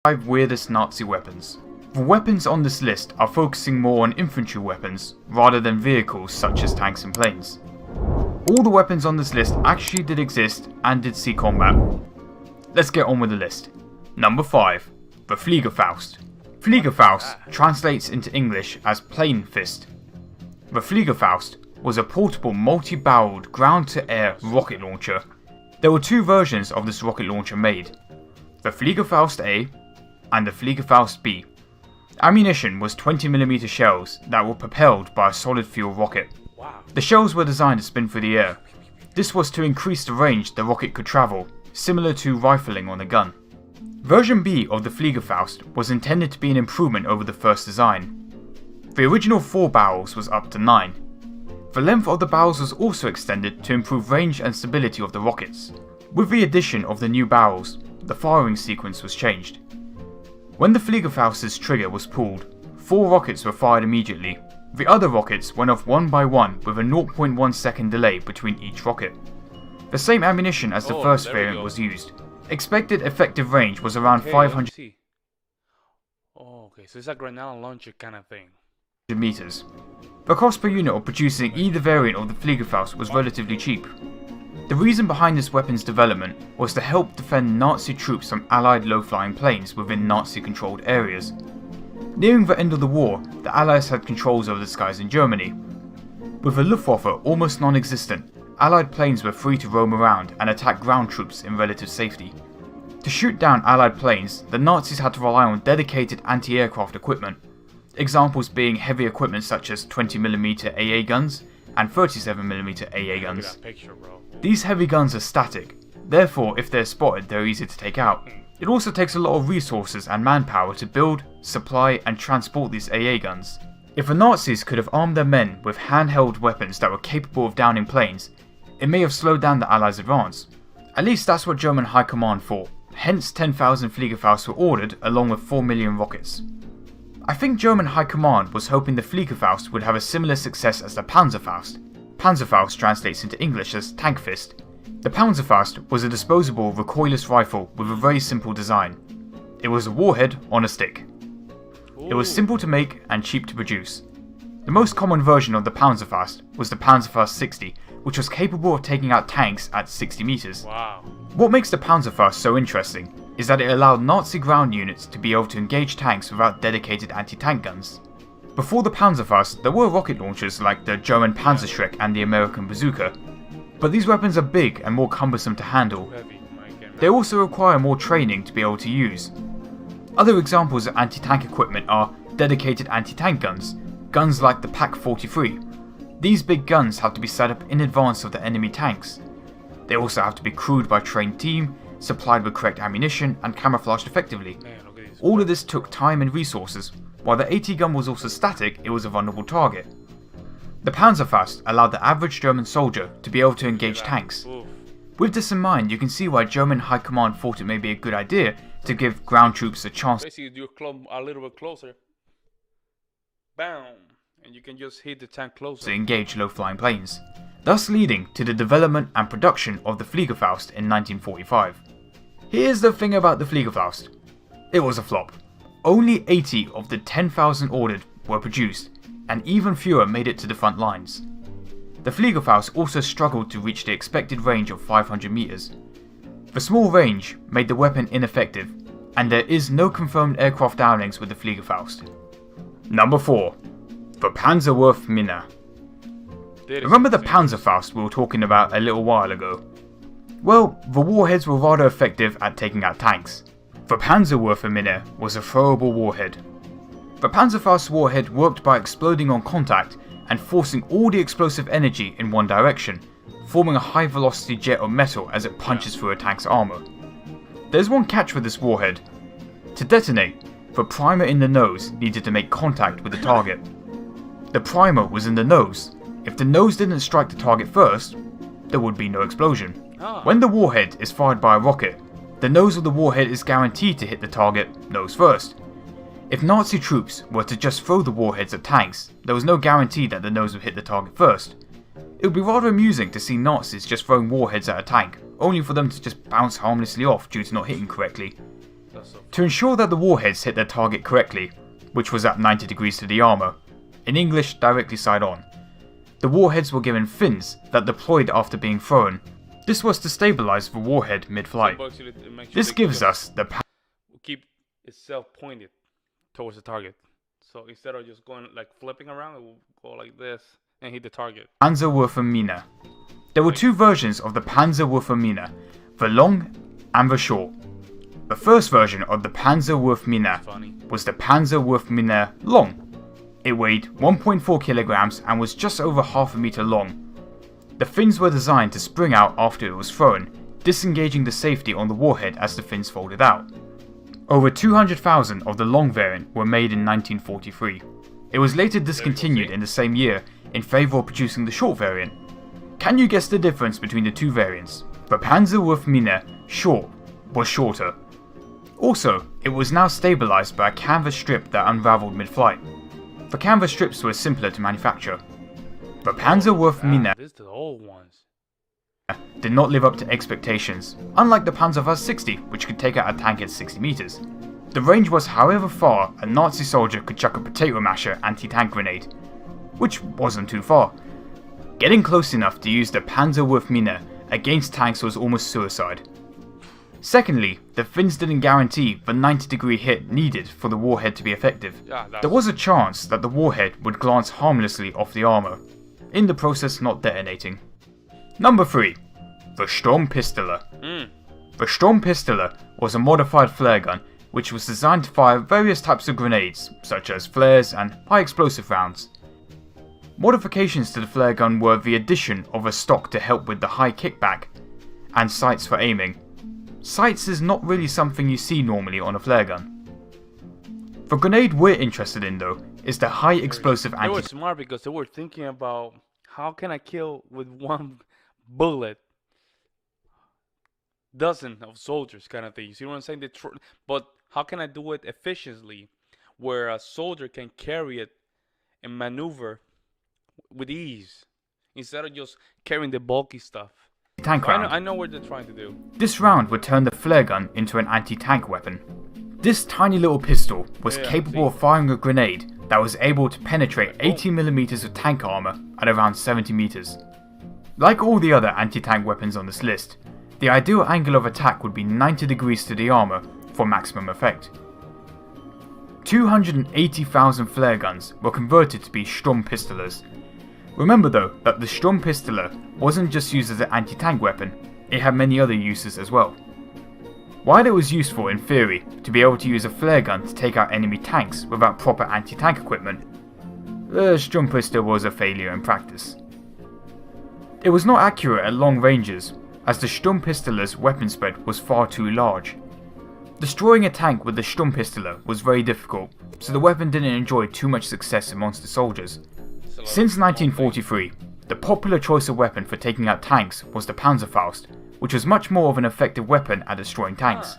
5 weirdest Nazi weapons. The weapons on this list are focusing more on infantry weapons rather than vehicles such as tanks and planes. All the weapons on this list actually did exist and did see combat. Let's get on with the list. Number 5. The Fliegerfaust. Fliegerfaust translates into English as plane fist. The Fliegerfaust was a portable multi-barreled ground-to-air rocket launcher. There were 2 versions of this rocket launcher made, the Fliegerfaust A and the Fliegerfaust B. Ammunition was 20mm shells that were propelled by a solid fuel rocket. The shells were designed to spin through the air. This was to increase the range the rocket could travel, similar to rifling on a gun. Version B of the Fliegerfaust was intended to be an improvement over the first design. The original 4 barrels was up to 9. The length of the barrels was also extended to improve range and stability of the rockets. With the addition of the new barrels, the firing sequence was changed. When the Fliegerfaust's trigger was pulled, 4 rockets were fired immediately. The other rockets went off one by one with a 0.1 second delay between each rocket. The same ammunition as the first variant was used. Expected effective range was around 500 okay, so it's a grenade launcher kind of thing. meters. The cost per unit of producing either variant of the Fliegerfaust was relatively cheap. The reason behind this weapon's development was to help defend Nazi troops from Allied low-flying planes within Nazi-controlled areas. Nearing the end of the war, the Allies had controls over the skies in Germany. With the Luftwaffe almost non-existent, Allied planes were free to roam around and attack ground troops in relative safety. To shoot down Allied planes, the Nazis had to rely on dedicated anti-aircraft equipment, examples being heavy equipment such as 20mm AA guns and 37mm AA guns. These heavy guns are static, therefore if they're spotted they're easy to take out. It also takes a lot of resources and manpower to build, supply and transport these AA guns. If the Nazis could have armed their men with handheld weapons that were capable of downing planes, it may have slowed down the Allies' advance. At least that's what German High Command thought, hence 10,000 Fliegerfausts were ordered along with 4 million rockets. I think German High Command was hoping the Fliegerfaust would have a similar success as the Panzerfaust. Panzerfaust translates into English as tank fist. The Panzerfaust was a disposable recoilless rifle with a very simple design. It was a warhead on a stick. It was simple to make and cheap to produce. The most common version of the Panzerfaust was the Panzerfaust 60, which was capable of taking out tanks at 60 meters. What makes the Panzerfaust so interesting is that it allowed Nazi ground units to be able to engage tanks without dedicated anti-tank guns. Before the Panzerfaust, there were rocket launchers like the German Panzerschreck and the American Bazooka, but these weapons are big and more cumbersome to handle. They also require more training to be able to use. Other examples of anti-tank equipment are dedicated anti-tank guns, guns like the Pak-43. These big guns have to be set up in advance of the enemy tanks. They also have to be crewed by a trained team, supplied with correct ammunition and camouflaged effectively. All of this took time and resources. While the AT gun was also static, it was a vulnerable target. The Panzerfaust allowed the average German soldier to be able to engage tanks. With this in mind, you can see why German High Command thought it may be a good idea to give ground troops a chance Basically, you come a little bit closer. Bam! And you can just hit the tank closer. to engage low-flying planes, thus leading to the development and production of the Fliegerfaust in 1945. Here's the thing about the Fliegerfaust. It was a flop. Only 80 of the 10,000 ordered were produced, and even fewer made it to the front lines. The Fliegerfaust also struggled to reach the expected range of 500 meters. The small range made the weapon ineffective, and there is no confirmed aircraft downings with the Fliegerfaust. Number 4. The Panzerwerfer Minna. Remember the Panzerfaust we were talking about a little while ago? Well, the warheads were rather effective at taking out tanks. The Panzerwerfer Minna was a throwable warhead. The Panzerfaust warhead worked by exploding on contact and forcing all the explosive energy in one direction, forming a high velocity jet of metal as it punches through a tank's armour. There's one catch with this warhead. To detonate, the primer in the nose needed to make contact with the target. The primer was in the nose. If the nose didn't strike the target first, there would be no explosion. When the warhead is fired by a rocket, the nose of the warhead is guaranteed to hit the target nose first. If Nazi troops were to just throw the warheads at tanks, there was no guarantee that the nose would hit the target first. It would be rather amusing to see Nazis just throwing warheads at a tank, only for them to just bounce harmlessly off due to not hitting correctly. That's so To ensure that the warheads hit their target correctly, which was at 90 degrees to the armour, in English directly side on, the warheads were given fins that deployed after being thrown. This was to stabilise the warhead mid-flight. This gives us the keep itself pointed towards the target. So instead of just going like flipping around, it will go like this and hit the target. Panzerwurfmine. There were two versions of the Panzerwurfmine, the long and the short. The first version of the Panzerwurfmine was the Panzerwurfmine long. It weighed 1.4 kilograms and was just over half a meter long. The fins were designed to spring out after it was thrown, disengaging the safety on the warhead as the fins folded out. Over 200,000 of the long variant were made in 1943. It was later discontinued in the same year in favour of producing the short variant. Can you guess the difference between the two variants? The Panzerwurfmine short was shorter. Also, it was now stabilised by a canvas strip that unravelled mid-flight. The canvas strips were simpler to manufacture. The Panzerwurfmine This is the old ones. did not live up to expectations, unlike the Panzerfaust 60, which could take out a tank at 60 meters. The range was however far a Nazi soldier could chuck a potato masher anti-tank grenade, which wasn't too far. Getting close enough to use the Panzerwurfmine against tanks was almost suicide. Secondly, the fins didn't guarantee the 90-degree hit needed for the warhead to be effective. There was a chance that the warhead would glance harmlessly off the armour, in the process not detonating. Number 3. The Sturmpistoler. The Sturmpistoler was a modified flare gun which was designed to fire various types of grenades, such as flares and high explosive rounds. Modifications to the flare gun were the addition of a stock to help with the high kickback, and sights for aiming. Sights is not really something you see normally on a flare gun. The grenade we're interested in though is the high explosive They were smart because they were thinking about how can I kill with one bullet dozen of soldiers kind of thing. You see what I'm saying? But how can I do it efficiently where a soldier can carry it and maneuver with ease instead of just carrying the bulky stuff? Tank round. I know what they're trying to do. This round would turn the flare gun into an anti-tank weapon. This tiny little pistol was capable of firing a grenade that was able to penetrate 80mm of tank armor at around 70 meters. Like all the other anti-tank weapons on this list, the ideal angle of attack would be 90 degrees to the armor for maximum effect. 280,000 flare guns were converted to be Sturmpistolers. Remember though that the Sturmpistoler wasn't just used as an anti-tank weapon, it had many other uses as well. While it was useful in theory to be able to use a flare gun to take out enemy tanks without proper anti-tank equipment, the Sturmpistoler was a failure in practice. It was not accurate at long ranges, as the Sturmpistoler's weapon spread was far too large. Destroying a tank with the Sturmpistoler was very difficult, so the weapon didn't enjoy too much success amongst the soldiers. Since 1943, the popular choice of weapon for taking out tanks was the Panzerfaust, which was much more of an effective weapon at destroying tanks.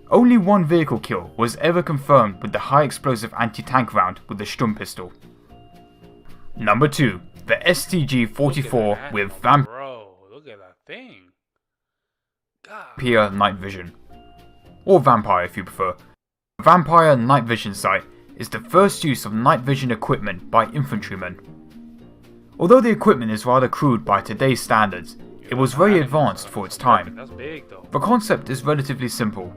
Only one vehicle kill was ever confirmed with the high explosive anti-tank round with the Sturmpistol. Number 2. The STG-44 with Bro, look at that thing. Vampire Night Vision. Or Vampire if you prefer. The Vampire Night Vision sight is the first use of night vision equipment by infantrymen. Although the equipment is rather crude by today's standards, it was very advanced for its time. That's big though. The concept is relatively simple.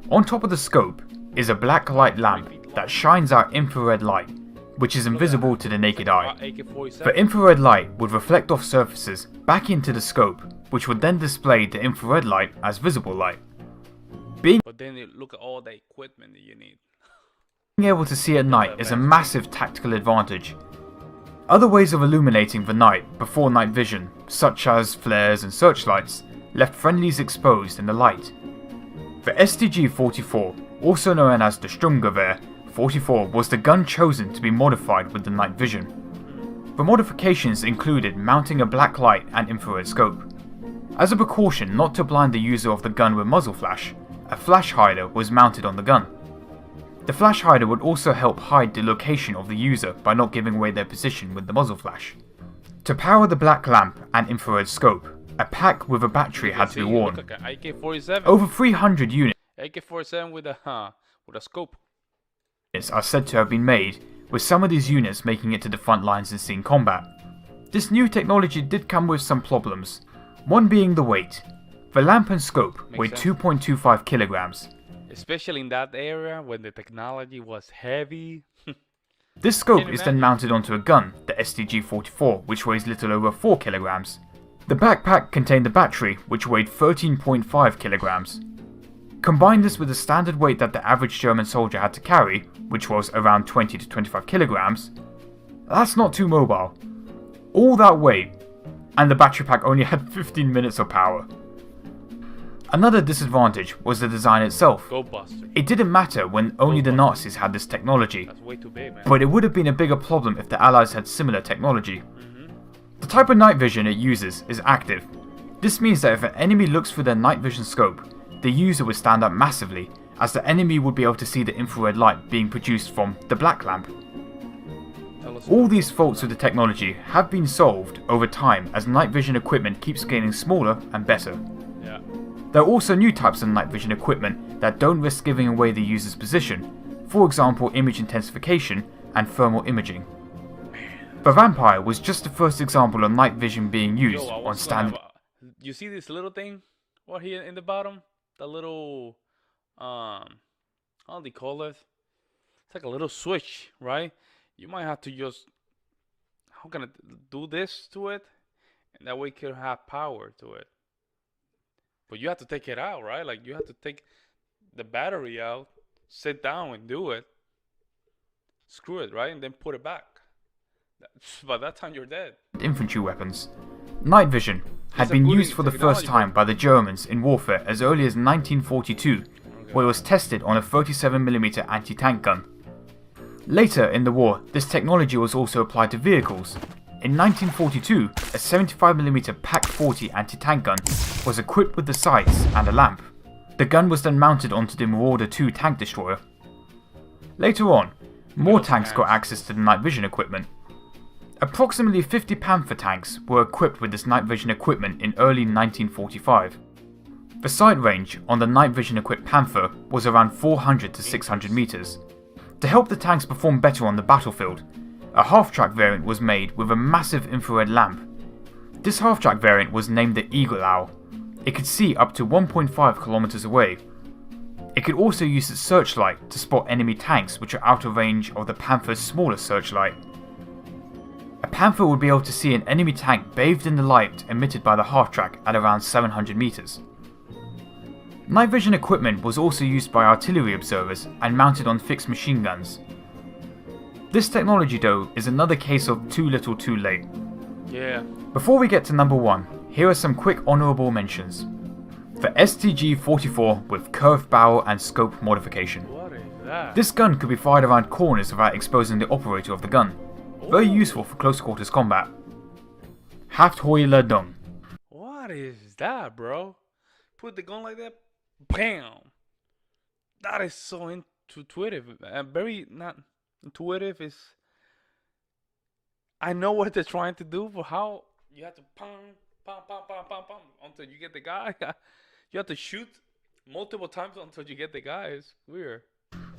On top of the scope is a black light lamp that shines out infrared light, which is invisible to the naked eye. The infrared light would reflect off surfaces back into the scope, which would then display the infrared light as visible light. But then you look at all the equipment that you need. Being able to see at night is a massive tactical advantage. Other ways of illuminating the night before night vision, such as flares and searchlights, left friendlies exposed in the light. The STG-44, also known as the Sturmgewehr 44, was the gun chosen to be modified with the night vision. The modifications included mounting a black light and infrared scope. As a precaution not to blind the user of the gun with muzzle flash, a flash hider was mounted on the gun. The flash hider would also help hide the location of the user by not giving away their position with the muzzle flash. To power the black lamp and infrared scope, a pack with a battery had to be worn. Over 300 units AK-47 with a scope. Are said to have been made, with some of these units making it to the front lines in scene combat. This new technology did come with some problems, one being the weight. The lamp and scope weighed 2.25 kilograms. Especially in that area when the technology was heavy. This scope is then mounted onto a gun, the STG-44, which weighs little over 4 kilograms. The backpack contained the battery, which weighed 13.5 kilograms. Combine this with the standard weight that the average German soldier had to carry, which was around 20 to 25 kilograms, that's not too mobile. All that weight, and the battery pack only had 15 minutes of power. Another disadvantage was the design itself. Go Buster. It didn't matter when only the Nazis had this technology, That's way too big, man. but it would have been a bigger problem if the Allies had similar technology. The type of night vision it uses is active. This means that if an enemy looks through their night vision scope, the user would stand out massively, as the enemy would be able to see the infrared light being produced from the black lamp. All these faults with the technology have been solved over time as night vision equipment keeps getting smaller and better. Yeah. There are also new types of night vision equipment that don't risk giving away the user's position, for example image intensification and thermal imaging. The Vampire was just the first example of night vision being used on standard. You see this little thing right here in the bottom? The little, how do they call it? It's like a little switch, right? You might have to just, how can I do this to it? And that way it can have power to it. But you have to take it out, right? Like you have to take the battery out, sit down and do it. Screw it, right? And then put it back. By that time you're dead. Infantry weapons. Night vision had been used for the first time by the Germans in warfare as early as 1942, where it was tested on a 37mm anti-tank gun. Later in the war, this technology was also applied to vehicles. In 1942, a 75mm PaK-40 anti-tank gun was equipped with the sights and a lamp. The gun was then mounted onto the Marauder II tank destroyer. Later on, more tanks got access to the night vision equipment. Approximately 50 Panther tanks were equipped with this night vision equipment in early 1945. The sight range on the night vision equipped Panther was around 400 to 600 meters. To help the tanks perform better on the battlefield, a half-track variant was made with a massive infrared lamp. This half-track variant was named the Eagle Owl. It could see up to 1.5 kilometers away. It could also use its searchlight to spot enemy tanks which are out of range of the Panther's smaller searchlight. A Panther would be able to see an enemy tank bathed in the light emitted by the half-track at around 700 meters. Night vision equipment was also used by artillery observers and mounted on fixed machine guns. This technology though is another case of too little too late. Yeah. Before we get to number 1, here are some quick honourable mentions. The STG-44 with curved barrel and scope modification. What is that? This gun could be fired around corners without exposing the operator of the gun. Very useful for close quarters combat. Hafthoiledung. What is that, bro? Put the gun like that, bam! That is so intuitive. Very not intuitive. Is I know what they're trying to do, but how you have to pum until you get the guy. You have to shoot multiple times until you get the guy. It's weird.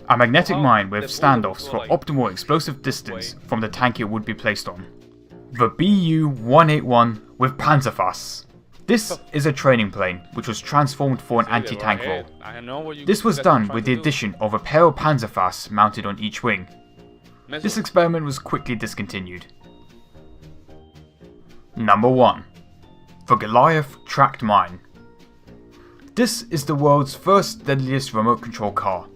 A magnetic mine with standoffs for optimal explosive distance from the tank it would be placed on. The BU-181 with Panzerfass. This is a training plane which was transformed for an anti-tank role. This was done with the addition of a pair of Panzerfass mounted on each wing. This experiment was quickly discontinued. Number 1. The Goliath Tracked Mine. This is the world's first deadliest remote control car.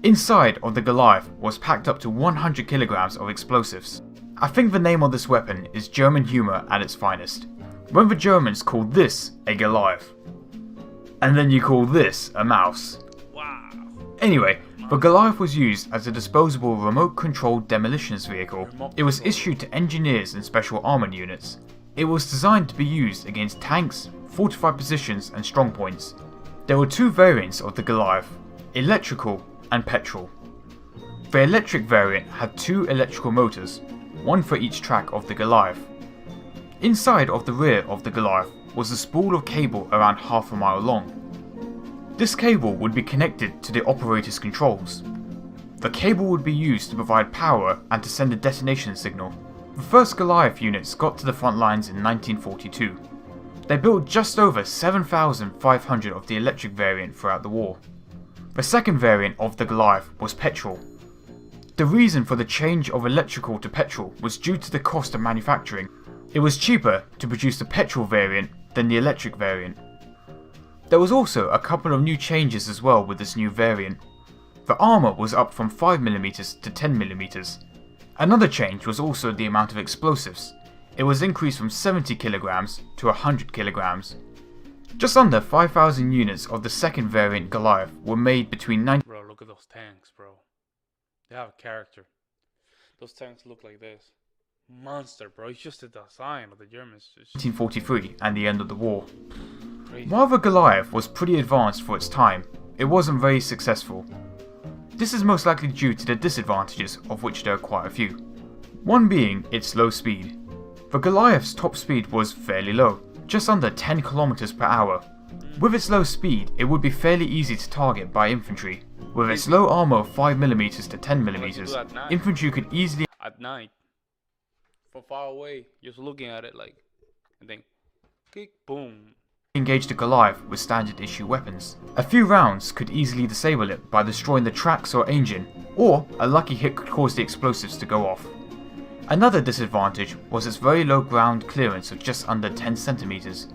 Inside of the Goliath was packed up to 100 kilograms of explosives. I think the name of this weapon is German humour at its finest. When the Germans called this a Goliath, and then you call this a mouse. Wow. Anyway, the Goliath was used as a disposable remote-controlled demolitions vehicle. It was issued to engineers and special armoured units. It was designed to be used against tanks, fortified positions and strongpoints. There were two variants of the Goliath, electrical and petrol. The electric variant had two electrical motors, one for each track of the Goliath. Inside of the rear of the Goliath was a spool of cable around half a mile long. This cable would be connected to the operator's controls. The cable would be used to provide power and to send a detonation signal. The first Goliath units got to the front lines in 1942. They built just over 7,500 of the electric variant throughout the war. The second variant of the Goliath was petrol. The reason for the change of electrical to petrol was due to the cost of manufacturing. It was cheaper to produce the petrol variant than the electric variant. There was also a couple of new changes as well with this new variant. The armour was up from 5mm to 10mm. Another change was also the amount of explosives. It was increased from 70 kilograms to 100 kilograms. Just under 5,000 units of the second variant Goliath were made between Bro, look at those tanks, bro. They have a character. Those tanks look like this. Monster, bro. It's just the design of the Germans. 1943 and the end of the war. Crazy. While the Goliath was pretty advanced for its time, it wasn't very successful. This is most likely due to the disadvantages, of which there are quite a few. One being its low speed. The Goliath's top speed was fairly low, just under 10 kilometers per hour. With its low speed, it would be fairly easy to target by infantry. With its low armor of 5mm to 10mm, infantry could easily at night, from far away, just looking at it like, and then, kick, boom. engage the Goliath with standard issue weapons. A few rounds could easily disable it by destroying the tracks or engine, or a lucky hit could cause the explosives to go off. Another disadvantage was its very low ground clearance of just under 10 centimeters.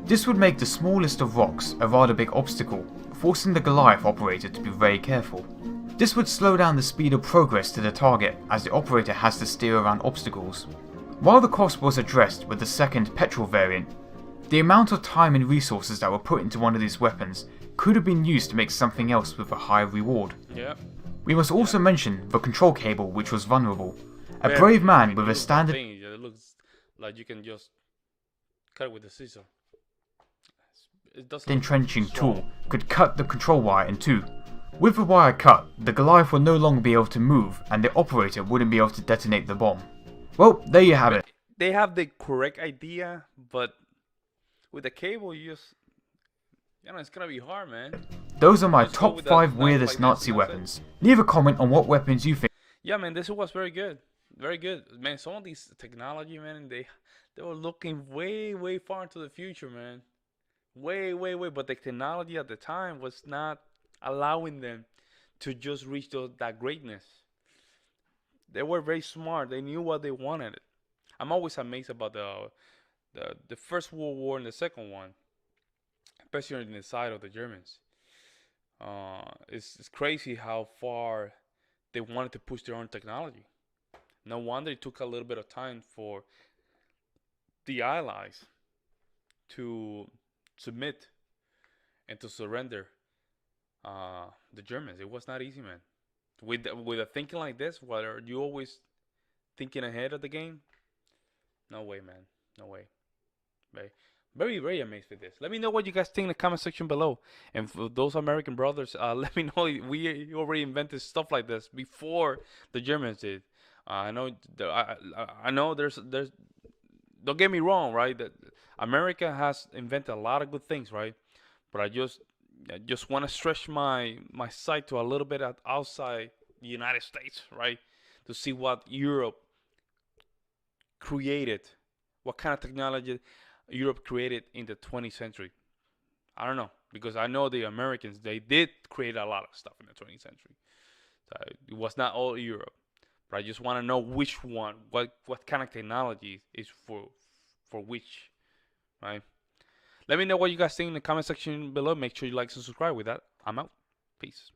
This would make the smallest of rocks a rather big obstacle, forcing the Goliath operator to be very careful. This would slow down the speed of progress to the target as the operator has to steer around obstacles. While the cost was addressed with the second petrol variant, the amount of time and resources that were put into one of these weapons could have been used to make something else with a higher reward. Yeah. We must also mention the control cable, which was vulnerable. A Very brave man easy with to a use standard thing. It looks like you can just cut it with a scissor. It doesn't look entrenching strong. tool could cut the control wire in two. With the wire cut, the Goliath would no longer be able to move and the operator wouldn't be able to detonate the bomb. Well, there you have it. They have the correct idea, but with the cable, it's gonna be hard, man. Those are my Let's go top with 5 knife weirdest like this, Nazi and that's it. weapons. Leave a comment on what weapons you think. Yeah, man, this was very good. Very good. Man, some of these technology, man, they were looking way far into the future, man. Way. But the technology at the time was not allowing them to just reach that greatness. They were very smart. They knew what they wanted. I'm always amazed about the First World War and the Second one, especially on the side of the Germans. It's crazy how far they wanted to push their own technology. No wonder it took a little bit of time for the Allies to submit and to surrender the Germans. It was not easy, man. With a thinking like this, what are you always thinking ahead of the game? No way, man. No way. Very amazed with this. Let me know what you guys think in the comment section below. And for those American brothers, let me know we already invented stuff like this before the Germans did. I know there's don't get me wrong, right? That America has invented a lot of good things, right? But I just want to stretch my sight to a little bit outside the United States, right? To see what Europe created, what kind of technology Europe created in the 20th century. I don't know, because I know the Americans, they did create a lot of stuff in the 20th century. So it was not all Europe. But I just want to know which one, what kind of technology is for which, right? Let me know what you guys think in the comment section below. Make sure you like and subscribe. With that, I'm out. Peace.